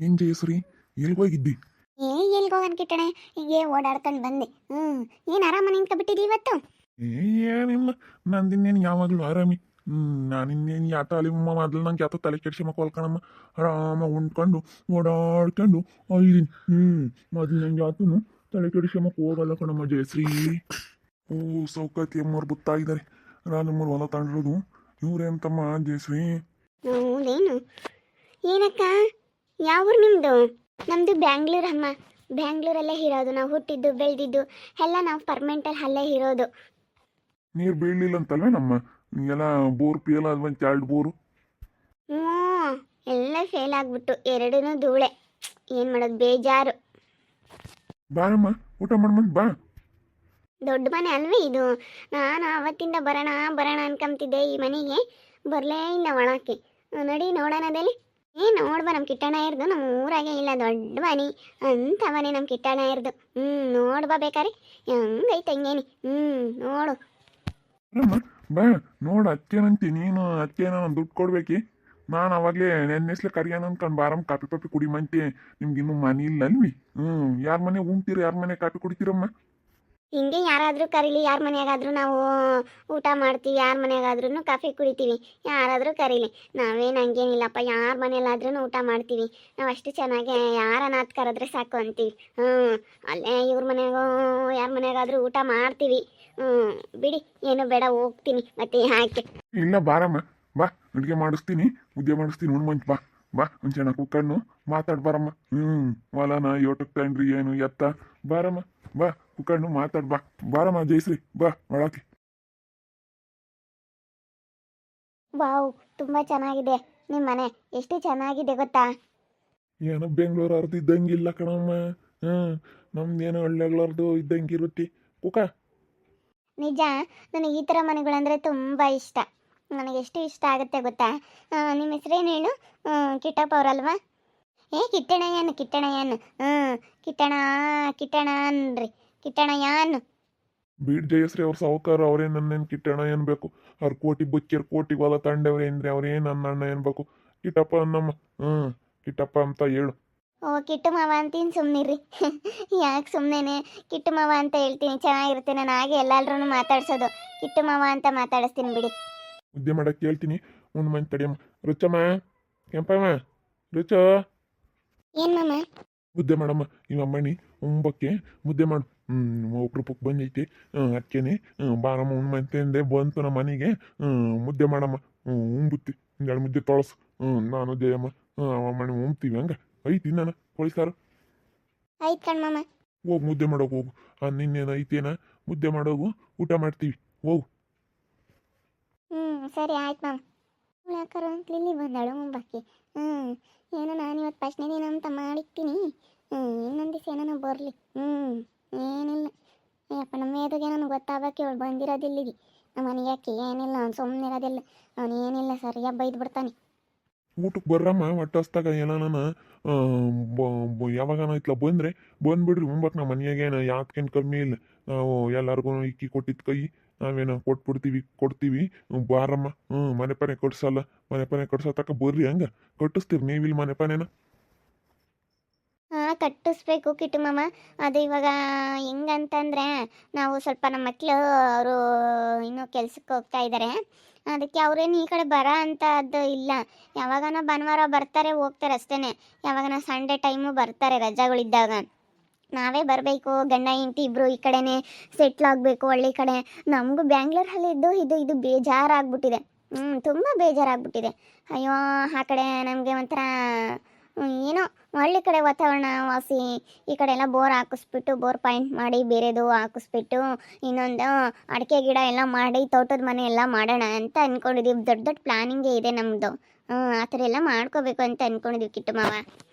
ಏನ್ ಜಯಶ್ರೀ, ಎಲ್ಗೋಗಿದ್ದಿ? ಏ ಎಲ್ಲಿಗೆ ಹೋಗನ್ ಕಿಟ್ಟಣೆ, ಹೀಗೆ ಓಡಾಡ್ಕೊಂಡು ಬಂದೆ. ಏನು ಆರಾಮ ನಿಂತ್ಕೊಬಿಟ್ಟಿದಿ ಇವತ್ತು? ಏನಿಲ್ಲ, ನಂದಿನ್ನೇನು ಯಾವಾಗಲೂ ಆರಾಮಿ. ನಾನಿನ್ನೇನು ಯಾತ ಅಲ್ಲಿ ಮೊದಲು ನಂಗೆ ಯಾತ ತಲೆ ಕೆಡ್ಸಿ ಮಕ್ಕೊಳ್ಕಣಮ್ಮ. ಆರಾಮ ಉಂಡ್ಕೊಂಡು ಓಡಾಡ್ಕೊಂಡು ಹೋಗಿದ್ದೀನಿ. ಮೊದಲು ನಂಗೆ ಯಾತನು ತಲೆ ಕೆಡಿಸಿ ಮಕ್ಕ ಹೋಗಲ್ಲ ಕಣಮ್ಮ ಜಯಶ್ರೀ. ಓ, ಸೌಕತಿ ಅಮ್ಮವ್ರು ಬುತ್ತಾ ಇದ್ದಾರೆ. ರಾಜಮ್ಮವ್ರು ಹೊಲ ತಗೊಂಡಿರೋದು ಇವ್ರೆ ಅಂತಮ್ಮ ಜಯಶ್ರೀ. ಹೌದೇನು? ಏನಕ್ಕ, ಯಾವ ಊರು ನಿಮ್ಮದು? ನಮ್ಮದು ಬ್ಯಾಂಗ್ಳೂರ್ ಅಮ್ಮ. ಬ್ಯಾಂಗ್ಳೂರಲ್ಲೇ ಇರೋದು ನಾವು, ಹುಟ್ಟಿದ್ದು ಬೆಳೆದಿದ್ದು ಎಲ್ಲ ನಾವು ಪರ್ಮನೆಂಟಲ್ಲಿ ಅಲ್ಲೇ ಇರೋದು. ನೀರು ಬೀಳಲಿಲ್ಲ ಅಂತಲ್ವೇ ನಮ್ಮ ಎಲ್ಲ ಬೋರ್ ಪಿಯಲ್ಲ ಅಲ್ವಂತ 2 ಬೋರು. ಹ್ಞೂ, ಎಲ್ಲ ಫೇಲ್ ಆಗ್ಬಿಟ್ಟು ಎರಡೂ ಧೂಳೆ. ಏನು ಮಾಡೋದು, ಬೇಜಾರು. ಬಾರಮ್ಮ, ಊಟ ಮಾಡ್ಬಂದು ಬಾ. ದೊಡ್ಡ ಮನೆ ಅಲ್ವೇ ಇದು? ನಾನು ಅವತ್ತಿಂದ ಬರೋಣ ಬರೋಣ ಅನ್ಕೊಂತಿದ್ದೆ ಈ ಮನೆಗೆ, ಬರಲೇ ಇಲ್ಲ ಒಳಕ್ಕೆ. ನಡಿ ನೋಡೋಣದಲ್ಲಿ. ನೋಡ್ಬ, ನಮ್ಮ ಕಿಟ್ಟಣ್ಣ ಇರ್ದು ನಮ್ಮ ಊರಾಗೆ ಇಲ್ಲ ದೊಡ್ಡ ಮನೆ ಅಂತ ಮನೆ ನಮ್ಮ ಕಿಟ್ಟಣ್ಣ ಇರ್ದು. ನೋಡ್ಬಾ ಬೇಕಾರೆ ಹೆಂಗೈತೆ ಹಂಗೇನಿ. ನೋಡು. ಅಮ್ಮ ಬಾ, ನೋಡು ಅಕ್ಕೇನಂತಿ ನೀನು. ಅಕ್ಕೇನ ನಾನು ದುಡ್ಡು ಕೊಡ್ಬೇಕಿ. ನಾನು ಅವಾಗಲೇ ನೆನ್ನೆಸ್ಲೆ ಕರಿಯಾನ ಅನ್ಕೊಂಡು ಬಾರಮ್ಮ ಕಾಪಿ ಪಾಪಿ ಕುಡಿಮಂತೆ. ನಿಮ್ಗೆ ಇನ್ನೂ ಮನೆ ಇಲ್ಲ ಅಲ್ವಿ? ಯಾರ ಮನೆ ಉಣ್ತೀರ, ಯಾರ ಮನೆ ಕಾಪಿ ಕುಡಿತೀರಮ್ಮ? ಹಿಂಗೆ ಯಾರಾದರೂ ಕರೀಲಿ, ಯಾರ ಮನೆಯಾಗಾದ್ರೂ ನಾವು ಊಟ ಮಾಡ್ತೀವಿ, ಯಾರ ಮನೆಯಾಗಾದ್ರೂ ಕಾಫಿ ಕುಡಿತೀವಿ. ಯಾರಾದರೂ ಕರೀಲಿ, ನಾವೇನು ಹಂಗೇನಿಲ್ಲಪ್ಪ. ಯಾರ ಮನೆಯಲ್ಲಾದ್ರೂ ಊಟ ಮಾಡ್ತೀವಿ. ನಾವು ಅಷ್ಟು ಚೆನ್ನಾಗಿ ಯಾರನ್ನಾತ್ ಕರೆದ್ರೆ ಸಾಕು ಅಂತೀವಿ. ಅಲ್ಲೇ ಇವ್ರ ಮನೆಯಾಗೋ ಯಾರ ಮನೆಯಾಗಾದ್ರೂ ಊಟ ಮಾಡ್ತೀವಿ. ಬಿಡಿ, ಏನು ಬೇಡ, ಹೋಗ್ತೀನಿ ಮತ್ತೆ ಯಾಕೆ. ಇಲ್ಲ ಬಾರಮ್ಮ, ಬಾ ಅಡುಗೆ ಮಾಡಿಸ್ತೀನಿ, ಮುದ್ದೆ ಮಾಡಿಸ್ತೀನಿ, ಉಣ್ಮಂತ ಬಾ. ಬಾ ಒಂದು ಚೆನ್ನಾಗಿ ಕುಕ್ಕಣ್ಣು ಮಾತಾಡ್ ಬಾರಮ್ಮ. ಹೊಲನ ಯೋಟಕ್ಕೆ ತಗೊಂಡ್ರಿ ಏನು ಎತ್ತ? ಬಾರಮ್ಮ ಬಾ, ಕುಕ್ಕಣ್ಣು ಮಾತಾಡ್ ಬಾ. ಬಾರಮ್ಮ ಜಯಶ್ರೀ, ಬಾ ಒಳಕ್ಕೆ. ವಾವ್, ತುಂಬ ಚೆನ್ನಾಗಿದೆ ನಿಮ್ಮ ಮನೆ. ಎಷ್ಟು ಚೆನ್ನಾಗಿದೆ ಗೊತ್ತಾ? ಏನೋ ಬೆಂಗಳೂರು ಅರ್ದು ಇದ್ದಂಗಿಲ್ಲ ಕಣಮ್ಮ. ನಮ್ದೇನೋ ಹಳ್ಳಿಗಳರ್ದು ಇದ್ದಂಗಿರುತ್ತೆ ಕುಕ್ಕ. ನಿಜ, ನನಗೆ ಈ ಥರ ಮನೆಗಳಂದರೆ ತುಂಬ ಇಷ್ಟ. ನನಗೆ ಎಷ್ಟು ಇಷ್ಟ ಆಗುತ್ತೆ ಗೊತ್ತಾ? ನಿಮ್ಮ ಹೆಸರೇನು ಹೇಳು? ಕಿಟ್ಟಪ್ಪ ಅವರಲ್ವಾ? ಕಿಟ್ಟಣಯ್ಯನ್, ಕಿಟ್ಟಣಯ್ಯನ್. ಕಿಟ್ಟಣ, ಕಿಟ್ಟಣ ಅನ್ರಿ, ಕಿಟ್ಟಣಯ್ಯನ್. ಬೀಡ್ ಜಯಶ್ರೀ ಅವ್ರ ಸಾವುಕಾರ ಅವ್ರೇ ನನ್ನೇನು ಕಿಟ್ಟಣ್ಣ ಏನ್ಬೇಕು? ಅವ್ರ ಕೋಟಿ ಬುಕ್ಕಿಯರ್ ಕೋಟಿ ಹೊಲ ತಂಡವ್ರೆ ಅಂದ್ರೆ ಅವ್ರೇನು ನನ್ನ ಅಣ್ಣ ಏನ್ಬೇಕು? ಕಿಟ್ಟಪ್ಪ ಅನ್ನಮ್ಮ. ಕಿಟ್ಟಪ್ಪ ಅಂತ ಹೇಳು. ಓ, ಕಿಟ್ಟು ಮಾವ ಅಂತೀನಿ, ಸುಮ್ಮನಿರ್ರಿ. ಯಾಕೆ ಸುಮ್ಮನೆ ಕಿಟ್ಟು ಮಾವ ಅಂತ ಹೇಳ್ತೀನಿ, ಚೆನ್ನಾಗಿರುತ್ತೆ. ನಾನು ಹಾಗೆ ಎಲ್ಲರೂ ಮಾತಾಡ್ಸೋದು, ಕಿಟ್ಟು ಮಾವ ಅಂತ ಮಾತಾಡಿಸ್ತೀನಿ ಬಿಡಿ. ಮುದ್ದೆ ಮಾಡಕ್ಕೆ ಹೇಳ್ತೀನಿ, ಒಂದು ಮಂದಿ ತಡಿಯಮ್ಮ. ರುಚಮ್ಮ, ಕೆಂಪಮ್ಮ, ರುಚ, ಏನು ಮಾಮ? ಮುದ್ದೆ ಮಾಡಮ್ಮ. ಅಮ್ಮಣ್ಣಿ ಉಂಬಕ್ಕೆ ಮುದ್ದೆ ಮಾಡು. ಒಬ್ರಪ್ಪಕ್ಕೆ ಬಂದೈತಿ. ಅದಕ್ಕೇನೆ ಬಾರಮ್ಮ ಉಣ್ಮಂತೆ ಬಂತು ನಮ್ಮ ಮನೆಗೆ. ಮುದ್ದೆ ಮಾಡಮ್ಮ. ಉಂಬುತ್ತಿ 2 ಮುದ್ದೆ ತೊಳಸು. ನಾನು ಜಯಮ್ಮ ಅಮ್ಮಣ್ಣಿ ಉಣ್ತೀವಿ. ಹಂಗ ಐತಿ ನಾನು ಕೋಳಿ ಸಾರು. ಆಯ್ತು ಕಣ್ ಮಾಮ. ಹೋಗು ಮುದ್ದೆ ಮಾಡೋಗು, ಹೋಗು. ನಿನ್ನೇನು ಐತೇನ? ಮುದ್ದೆ ಮಾಡೋಗು, ಊಟ ಮಾಡ್ತೀವಿ, ಹೋಗು. ಸರಿ ಆಯ್ತು ಮಾಮ. ಯಾಕಾರ ಅಂತ ಇಲ್ಲಿ ಬಂದಾಳು ಮುಂಬಾಕಿ. ಏನೋ ನಾನು ಇವತ್ತು ಫಸ್ಟ್ನೇ ದಿನ ಅಂತ ಮಾಡಿಕ್ತೀನಿ. ಇನ್ನೊಂದು ದಿವಸ ಏನೋ ಬರಲಿ. ಏನಿಲ್ಲ. ಅಯ್ಯಪ್ಪ, ನಮ್ಮ ಎದುರಿಗೆ ನನಗೆ ಗೊತ್ತಾಗಕ್ಕೆ ಅವಳು ಬಂದಿರೋದಿಲ್ಲಿಗೆ ನಮ್ಮ ಮನೆಗೆ. ಯಾಕೆ ಏನಿಲ್ಲ, ಅವ್ನು ಸುಮ್ಮನೆ ಇರೋದಿಲ್ಲ. ಅವನು ಏನಿಲ್ಲ, ಸರಿಯಾಗಿ ಬೈದು ಬಿಡ್ತಾನೆ. ಊಟಕ್ಕೆ ಬರ್ರಮ್ಮ, ಹೊಟ್ಟೆ ಹಸ್ದಾಗ ಏನಾನ ಯಾವಾಗನ ಇತ್ಲ ಬಂದರೆ ಬಂದ್ಬಿಡ್ರಿ ಉಂಬಕ್. ನಮ್ಮ ಮನೆಯಾಗೇನು ಯಾತ್ಕೇನು ಕಮ್ಮಿ ಇಲ್ಲ. ನಾವು ಎಲ್ಲರಿಗೂ ಇಕ್ಕಿ ಕೊಟ್ಟಿದ್ದು ಕೈ ನಾವೇನು ಕೊಡ್ತೀವಿ. ಬಾರಮ್ಮ. ಮನೆ ಪನೆ ಕಟ್ಸಲ್ಲ. ಮನೆ ಪನೆ ಕಟ್ಸೋ ತಕ್ಕ ಬರ್ರಿ. ಹಂಗ ಕಟ್ಟಿಸ್ತೀರಿ ನೀವಿಲ್ಲಿ ಮನೆ ಪನೆನ? ಕಟ್ಟಿಸ್ಬೇಕು ಕಿಟ್ಟು ಮಾಮ. ಅದು ಇವಾಗ ಹೆಂಗಂತಂದರೆ, ನಾವು ಸ್ವಲ್ಪ ನಮ್ಮ ಮಕ್ಕಳು ಅವರು ಇನ್ನೂ ಕೆಲ್ಸಕ್ಕೆ ಹೋಗ್ತಾ ಇದ್ದಾರೆ. ಅದಕ್ಕೆ ಅವ್ರೇನು ಈ ಕಡೆ ಬರೋ ಅಂಥದ್ದು ಇಲ್ಲ. ಯಾವಾಗನ ಭಾನುವಾರ ಬರ್ತಾರೆ, ಹೋಗ್ತಾರೆ ಅಷ್ಟೇ. ಯಾವಾಗನ ಸಂಡೇ ಟೈಮು ಬರ್ತಾರೆ ರಜೆಗಳಿದ್ದಾಗ. ನಾವೇ ಬರಬೇಕು, ಗಂಡ ಹೆಂಡತಿ ಇಬ್ಬರು ಈ ಕಡೆನೇ ಸೆಟ್ಲ್ ಆಗಬೇಕು ಹಳ್ಳಿ ಕಡೆ. ನಮಗೂ ಬ್ಯಾಂಗ್ಳೂರಲ್ಲಿ ಇದು ಬೇಜಾರಾಗ್ಬಿಟ್ಟಿದೆ. ತುಂಬ ಬೇಜಾರಾಗ್ಬಿಟ್ಟಿದೆ. ಅಯ್ಯೋ, ಆ ಕಡೆ ನಮಗೆ ಒಂಥರ ಏನೋ ಹಳ್ಳಿ ಕಡೆ ವಾತಾವರಣ ವಾಸಿ. ಈ ಕಡೆ ಎಲ್ಲ ಬೋರ್ ಹಾಕಿಸ್ಬಿಟ್ಟು, ಬೋರ್ ಪಾಯಿಂಟ್ ಮಾಡಿ ಬೇರೆದು ಹಾಕಿಸ್ಬಿಟ್ಟು, ಇನ್ನೊಂದು ಅಡಿಕೆ ಗಿಡ ಎಲ್ಲ ಮಾಡಿ ತೋಟದ ಮನೆ ಎಲ್ಲ ಮಾಡೋಣ ಅಂತ ಅಂದ್ಕೊಂಡಿದ್ದೀವಿ. ದೊಡ್ಡ ದೊಡ್ಡ ಪ್ಲಾನಿಂಗೇ ಇದೆ ನಮ್ಮದು. ಆ ಥರ ಎಲ್ಲ ಮಾಡ್ಕೋಬೇಕು ಅಂತ ಅಂದ್ಕೊಂಡಿದ್ದೀವಿ ಕಿಟ್ಟು ಮಾವ.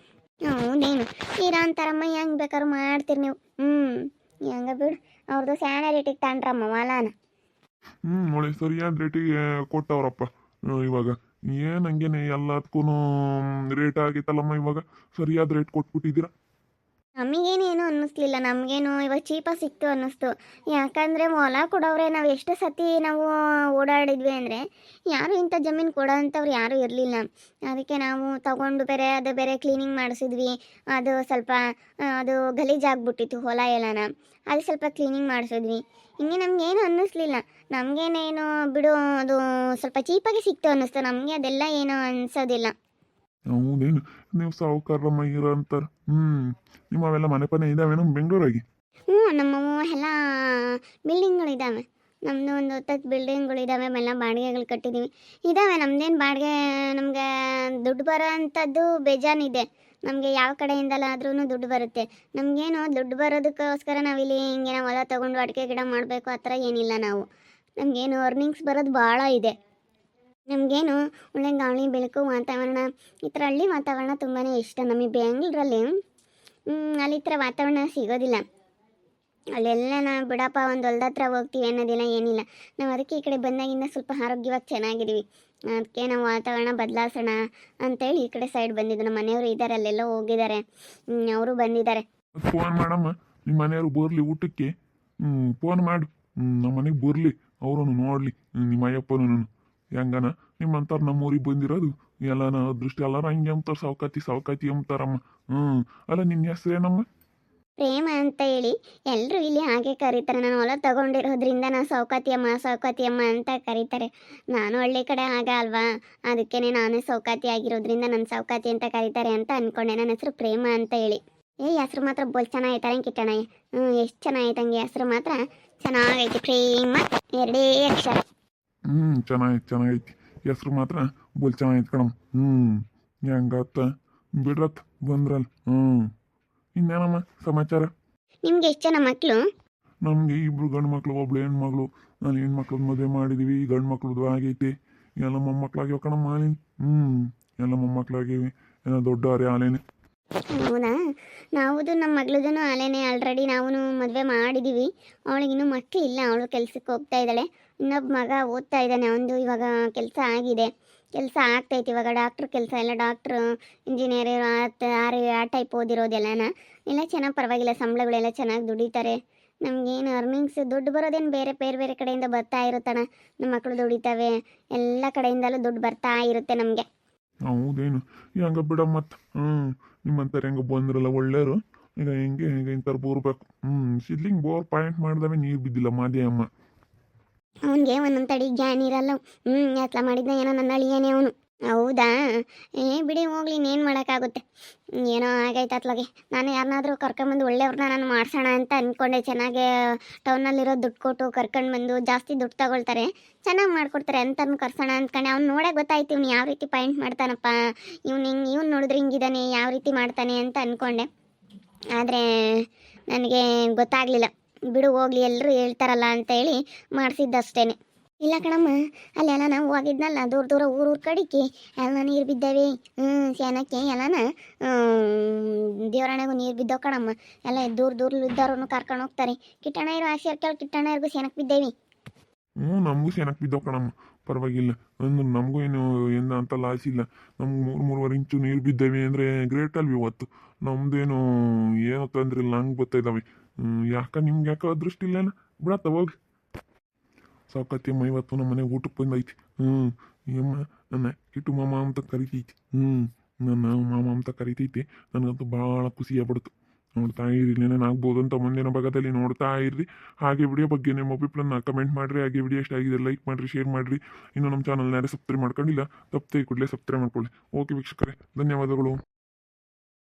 ಹೌದೇನು? ಇರೋ ಅಂತಾರಮ್ಮ, ಹೆಂಗೆ ಬೇಕಾದ್ರೂ ಮಾಡ್ತೀರಿ ನೀವು. ಹೆಂಗ ಬಿಡು, ಅವ್ರದ್ದು ಸ್ಯಾನರಿಟಿಗೆ ತಗೊಂಡ್ರಮ್ಮ ಹೊಲಾನ. ನೋಡಿ ಸರಿಯಾದ ರೇಟಿಗೆ ಕೊಟ್ಟವ್ರಪ್ಪ. ಇವಾಗ ಏನು ಹಂಗೇನೆ ಎಲ್ಲದಕ್ಕೂ ರೇಟ್ ಆಗೈತಲ್ಲಮ್ಮ. ಇವಾಗ ಸರಿಯಾದ ರೇಟ್ ಕೊಟ್ಬಿಟ್ಟಿದ್ದೀರಾ. ನಮಗೇನೇನು ಅನ್ನಿಸ್ಲಿಲ್ಲ, ನಮಗೇನು ಇವಾಗ ಚೀಪಾಗಿ ಸಿಕ್ತು ಅನ್ನಿಸ್ತು. ಯಾಕಂದರೆ ಹೊಲ ಕೊಡೋರೆ ನಾವು ಎಷ್ಟು ಸತಿ ನಾವು ಓಡಾಡಿದ್ವಿ ಅಂದರೆ ಯಾರು ಇಂಥ ಜಮೀನು ಕೊಡೋ ಅಂಥವ್ರು ಯಾರೂ ಇರಲಿಲ್ಲ. ಅದಕ್ಕೆ ನಾವು ತಗೊಂಡು ಬೇರೆ ಅದು ಬೇರೆ ಕ್ಲೀನಿಂಗ್ ಮಾಡಿಸಿದ್ವಿ. ಅದು ಸ್ವಲ್ಪ ಅದು ಗಲೀಜಾಗ್ಬಿಟ್ಟಿತ್ತು ಹೊಲ ಎಲ್ಲನ, ಅದು ಸ್ವಲ್ಪ ಕ್ಲೀನಿಂಗ್ ಮಾಡಿಸಿದ್ವಿ. ಹಿಂಗೆ ನಮಗೇನು ಅನ್ನಿಸ್ಲಿಲ್ಲ, ನಮಗೇನೇನು ಬಿಡು ಅದು ಸ್ವಲ್ಪ ಚೀಪಾಗಿ ಸಿಕ್ತು ಅನ್ನಿಸ್ತು, ನಮಗೆ ಅದೆಲ್ಲ ಏನೂ ಅನಿಸೋದಿಲ್ಲ. ಹೌದೇನು, ನೀವು ಸಾವುಕಾರಮ್ಮ ಇರೋ ಅಂತಾರೆ. ನಿಮ್ಮವೆಲ್ಲ ಮನೆ ಪನೆ ಇದಾವೆ ನಮ್ಮ ಬೆಂಗಳೂರಾಗಿ? ನಮ್ಮವು ಎಲ್ಲ ಬಿಲ್ಡಿಂಗ್ಗಳಿದ್ದಾವೆ. ನಮ್ಮದು ಒಂದು 10 ಬಿಲ್ಡಿಂಗ್ಗಳಿದ್ದಾವೆ. ಎಲ್ಲ ಬಾಡಿಗೆಗಳು ಕಟ್ಟಿದ್ದೀವಿ ಇದ್ದಾವೆ. ನಮ್ಮದೇನು ಬಾಡಿಗೆ ನಮಗೆ ದುಡ್ಡು ಬರೋ ಅಂಥದ್ದು ಬೇಜಾನಿದೆ. ನಮಗೆ ಯಾವ ಕಡೆಯಿಂದಲಾದ್ರೂ ದುಡ್ಡು ಬರುತ್ತೆ. ನಮಗೇನು ದುಡ್ಡು ಬರೋದಕ್ಕೋಸ್ಕರ ನಾವಿಲ್ಲಿ ಹಿಂಗೆ ನಾವು ಹೊಲ ತೊಗೊಂಡು ಅಡಿಕೆ ಗಿಡ ಮಾಡಬೇಕು ಆ ಥರ ಏನಿಲ್ಲ. ನಮಗೇನು ಅರ್ನಿಂಗ್ಸ್ ಬರೋದು ಭಾಳ ಇದೆ. ನಮಗೇನು ಒಳ್ಳೆ ಗಾಳಿ ಬೆಳಕು ವಾತಾವರಣ, ಈ ಥರ ಹಳ್ಳಿ ವಾತಾವರಣ ತುಂಬಾ ಇಷ್ಟ. ನಮಗೆ ಬೆಂಗಳೂರಲ್ಲಿ ಅಲ್ಲಿ ಈ ಥರ ವಾತಾವರಣ ಸಿಗೋದಿಲ್ಲ. ಅಲ್ಲೆಲ್ಲ ನಾವು ಬಿಡಪ್ಪ ಒಂದು ಹೊಲ್ದ ಹತ್ರ ಹೋಗ್ತೀವಿ ಅನ್ನೋದಿಲ್ಲ, ಏನಿಲ್ಲ. ನಾವು ಅದಕ್ಕೆ ಈ ಕಡೆ ಬಂದಾಗಿಂದ ಸ್ವಲ್ಪ ಆರೋಗ್ಯವಾಗಿ ಚೆನ್ನಾಗಿದ್ದೀವಿ. ಅದಕ್ಕೆ ನಾವು ವಾತಾವರಣ ಬದಲಾಯಿಸೋಣ ಅಂತೇಳಿ ಈ ಕಡೆ ಸೈಡ್ ಬಂದಿದ್ದು. ನಮ್ಮ ಮನೆಯವರು ಇದ್ದಾರೆ, ಅಲ್ಲೆಲ್ಲ ಹೋಗಿದ್ದಾರೆ, ಅವರು ಬಂದಿದ್ದಾರೆ. ಫೋನ್ ಮಾಡಮ್ಮ, ನಿಮ್ಮ ಮನೆಯವ್ರು ಬರಲಿ ಊಟಕ್ಕೆ. ಫೋನ್ ಮಾಡು, ನಮ್ಮ ಮನೆಗೆ ಬರಲಿ, ಅವರನ್ನು ನೋಡಲಿ, ನಿಮ್ಮ ಅಯ್ಯಪ್ಪನೂ ಹೆಂಗನ. ನಿಮ್ಮಂತಾರ ನಮ್ಮೂರಿಗೆ ಬಂದಿರೋದು ಎಲ್ಲನ ಅದೃಷ್ಟ. ಎಲ್ಲಾರು ಹಂಗೆ ಅಂತಾರೆ, ಸಾವುಕಾತಿ ಅಂತಾರಮ್ಮ. ಅಲ್ಲ ನಿನ್ನ ಹೆಸರೇನಮ್ಮ? ಪ್ರೇಮ ಅಂತ ಹೇಳಿ ಎಲ್ಲರೂ ಇಲ್ಲಿ ಹಾಗೆ ಕರೀತಾರೆ. ನಾನು ಹೊಲ ತಗೊಂಡಿರೋದ್ರಿಂದ ನಾನು ಸೌಕಾತಿ ಅಮ್ಮ ಅಂತ ಕರೀತಾರೆ. ನಾನು ಹಳ್ಳಿ ಕಡೆ ಆಗ ಅಲ್ವಾ, ಅದಕ್ಕೇ ನಾನು ಸೌಕಾತಿ ಆಗಿರೋದ್ರಿಂದ ನನ್ನ ಸೌಕಾತಿ ಅಂತ ಕರೀತಾರೆ ಅಂತ ಅಂದ್ಕೊಂಡೆ. ನನ್ನ ಹೆಸರು ಪ್ರೇಮ ಅಂತ ಹೇಳಿ. ಹೆಸರು ಮಾತ್ರ ಬೋಲ್ ಚೆನ್ನಾಗೈತಾರೆ ಕಿಟ್ಟಣ. ಎಷ್ಟು ಚೆನ್ನಾಗೈತಂಗೆ ಹೆಸರು ಮಾತ್ರ ಚೆನ್ನಾಗೈತಿ. ಪ್ರೇಮ 2 ಅಕ್ಷರ. ಚೆನ್ನಾಗೈತಿ ಹೆಸರು ಮಾತ್ರ ಬೋಲ್ ಚೆನ್ನಾಗೈತಿ ಕಣಮ್ಮ. ಹೆಂಗತ್ತ ಬಿಡ್ರತ್ ಬಂದ್ರಲ್ಲ. ಇನ್ನೇನಮ್ಮ ಸಮಾಚಾರ? ನಿಮ್ಗೆ ಎಷ್ಟು ಜನ ಮಕ್ಕಳು? ನಮಗೆ 2 ಗಂಡು ಮಕ್ಳು, ಒಬ್ಳು ಹೆಣ್ಮಕ್ಳು. ನಾನು ಹೆಣ್ಮಕ್ಳದ್ದು ಮದುವೆ ಮಾಡಿದೀವಿ, ಗಂಡು ಮಕ್ಳದ್ದು ಆಗೈತಿ. ಎಲ್ಲ ಮೊಮ್ಮಕ್ಳಾಗ್ಯಾವ ಕಣಮ್ಮ. ಎಲ್ಲ ಮೊಮ್ಮಕ್ಳಾಗೇವಿ, ಎಲ್ಲ ದೊಡ್ಡವ್ರೆ ಆಲೇನೆ. ಹೌದಾ? ನಾವುದು ನಮ್ಮ ಮಗಳದೂ ಆಲೇನೆ. ಆಲ್ರೆಡಿ ನಾವು ಮದುವೆ ಮಾಡಿದ್ದೀವಿ. ಅವಳಿಗಿನ್ನೂ ಮಕ್ಕಳಿಲ್ಲ, ಅವಳು ಕೆಲ್ಸಕ್ಕೆ ಹೋಗ್ತಾ ಇದ್ದಾಳೆ. ಇನ್ನೊಬ್ಬ ಮಗ ಓದ್ತಾ ಇದ್ದಾನೆ, ಅವನದು ಇವಾಗ ಕೆಲಸ ಆಗಿದೆ, ಕೆಲಸ ಆಗ್ತೈತಿ ಇವಾಗ. ಡಾಕ್ಟ್ರ್ ಕೆಲಸ ಎಲ್ಲ, ಡಾಕ್ಟ್ರು ಇಂಜಿನಿಯರ್ ಆ ಟೈಪ್ ಓದಿರೋದೆಲ್ಲನ ಎಲ್ಲ ಚೆನ್ನಾಗಿ ಪರವಾಗಿಲ್ಲ. ಸಂಬಳಗಳೆಲ್ಲ ಚೆನ್ನಾಗಿ ದುಡಿತಾರೆ. ನಮಗೇನು ಅರ್ನಿಂಗ್ಸ್ ದುಡ್ಡು ಬರೋದೇನು ಬೇರೆ ಬೇರೆ ಕಡೆಯಿಂದ ಬರ್ತಾ ಇರುತ್ತಣ. ನಮ್ಮ ಮಕ್ಕಳು ದುಡಿತವೆ, ಎಲ್ಲ ಕಡೆಯಿಂದಲೂ ದುಡ್ಡು ಬರ್ತಾ ಇರುತ್ತೆ ನಮಗೆ. ಹೌದೇನು? ಹೆಂಗ ಬಿಡ ಮತ್ತು ನಿಮ್ಮಂತಾರೆ ಹೆಂಗ ಬಂದ್ರಲ್ಲ ಒಳ್ಳೆಯರು. ಈಗ ಹೆಂಗೆ ಇಂಥವ್ರು ಬೋರ್ಬೇಕು. ಸಿದ್ಲಿಂಗ್ ಬೋರ್ ಪಾಯಿಂಟ್ ಮಾಡಿದವೆ ನೀರು ಬಿದ್ದಿಲ್ಲ ಮಾದೇ ಅಮ್ಮ. ಅವನಿಗೆ ಒಂದೊಂದು ತಡಿ ಜ್ಞಾನ ಇರಲ್ಲ. ಎತ್ಲ ಮಾಡಿದ್ನ ಏನೋ ನನ್ನ ಅಳಿಯೇನೆ ಅವನು. ಹೌದಾ? ಬಿಡಿ ಹೋಗ್ಲಿ, ಇನ್ನೇನು ಮಾಡೋಕ್ಕಾಗುತ್ತೆ. ಏನೋ ಆಗೈತೆ ಅತ್ಲಾಗೆ. ನಾನು ಯಾರನ್ನಾದ್ರೂ ಕರ್ಕೊಂಬಂದು ಒಳ್ಳೆಯವ್ರನ್ನ ನಾನು ಮಾಡ್ಸೋಣ ಅಂತ ಅಂದ್ಕೊಂಡೆ. ಚೆನ್ನಾಗಿ ಟೌನಲ್ಲಿರೋ ದುಡ್ಡು ಕೊಟ್ಟು ಕರ್ಕೊಂಡು ಬಂದು ಜಾಸ್ತಿ ದುಡ್ಡು ತಗೊಳ್ತಾರೆ, ಚೆನ್ನಾಗಿ ಮಾಡಿಕೊಡ್ತಾರೆ ಅಂತ ಕರ್ಸೋಣ ಅಂದ್ಕೊಂಡೆ. ಅವ್ನು ನೋಡೋಕೆ ಗೊತ್ತಾಯ್ತು ಇವ್ನು ಯಾವ ರೀತಿ ಪಾಯಿಂಟ್ ಮಾಡ್ತಾನಪ್ಪ, ಇವ್ನು ನೋಡಿದ್ರೆ ಹಿಂಗಿದ್ದಾನೆ, ಯಾವ ರೀತಿ ಮಾಡ್ತಾನೆ ಅಂತ ಅಂದ್ಕೊಂಡೆ. ಆದರೆ ನನಗೆ ಗೊತ್ತಾಗಲಿಲ್ಲ. ಬಿಡು ಹೋಗ್ಲಿ, ಎಲ್ಲರೂ ಹೇಳ್ತಾರಲ್ಲ ಅಂತೇಳಿ ಮಾಡಿಸಿದ್ದಷ್ಟೇ. ಇಲ್ಲ ಕಣಮ್ಮ, ಅಲ್ಲೆಲ್ಲ ನಾವು ಹೋಗಿದ್ನಲ್ಲ ದೂರ ಊರು ಕಡಿಕೆ ಎಲ್ಲ ನೀರು ಬಿದ್ದಾವೆ. ಸ್ಯಾನಕ್ಕೆ ಎಲ್ಲನ ದೇವರಾಣೆಗೂ ನೀರು ಬಿದ್ದಾವೆ ಕಣಮ್ಮ. ಎಲ್ಲ ದೂರ ಇದ್ದವ್ರನ್ನು ಕರ್ಕೊಂಡು ಹೋಗ್ತಾರೆ. ಕಿಟ್ಟಣ ಇರೋ ಆಶೀರ್ಕಲ್ ಕಿಟ್ಟಣರ್ಗೂ ಸೆನಕ್ಕೆ ಬಿದ್ದೇವಿ. ನಮಗೂ ಸೆನಕ್ಕೆ ಬಿದ್ದಾವೆ ಕಣಮ್ಮ, ಪರವಾಗಿಲ್ಲ. ನಮಗೂ ಏನು ಅಂತ ಲಾಸ್ ಇಲ್ಲ. ನಮ್ಗೆ 3-3.5 ಇಂಚು ನೀರು ಬಿದ್ದೇವೆ ಅಂದರೆ ಗ್ರೇಟ್ ಅಲ್ವಿ ಇವತ್ತು. ನಮ್ದೇನು ಏನೋ ತೊಂದ್ರೆ ಇಲ್ಲ, ಹಂಗೆ ಬರ್ತಾ ಇದ್ದಾವೆ. ನಿಮ್ಗೆ ಯಾಕೆ ಅದೃಷ್ಟ ಇಲ್ಲೇನ? ಬಿಡತ್ತ ಹೋಗಿ. ಸಾವುಕಾತಿ ಅಮ್ಮ ಇವತ್ತು ನಮ್ಮ ಮನೆಗೆ ಊಟಕ್ಕೆ ಬಂದೈತಿ. ಅಮ್ಮ ನನ್ನ ಕಿಟ್ಟು ಮಾಮ ಅಂತ ಕರಿತೈತಿ. ನನ್ನ ಮಾಮ ಅಂತ ಕರಿತೈತಿ. ನನಗಂತೂ ಭಾಳ ಖುಷಿ ಆಗ್ಬಿಡ್ತು. ನೋಡ್ತಾ ಇರಿ, ಏನೇನಾಗ್ಬೋದು ಅಂತ ಮುಂದಿನ ಭಾಗದಲ್ಲಿ ನೋಡ್ತಾ ಇರ್ರಿ. ಹಾಗೆ ವಿಡಿಯೋ ಬಗ್ಗೆ ನಿಮ್ಮ ಅಭಿಪ್ರಾಯನ ಕಮೆಂಟ್ ಮಾಡಿರಿ. ಹಾಗೆ ವಿಡಿಯೋ ಎಷ್ಟ ಆಗಿದೆ ಲೈಕ್ ಮಾಡಿರಿ, ಶೇರ್ ಮಾಡಿರಿ. ಇನ್ನು ನಮ್ಮ ಚಾನಲ್ನ ಯಾರೇ ಸಬ್ಸ್ಕ್ರೈಬ್ ಮಾಡ್ಕೊಂಡಿಲ್ಲ, ತಪ್ಪದೆ ಕೂಡಲೇ ಸಬ್ಸ್ಕ್ರೈಬ್ ಮಾಡ್ಕೊಳ್ಳಿ. ಓಕೆ ವೀಕ್ಷಕರೇ, ಧನ್ಯವಾದಗಳು.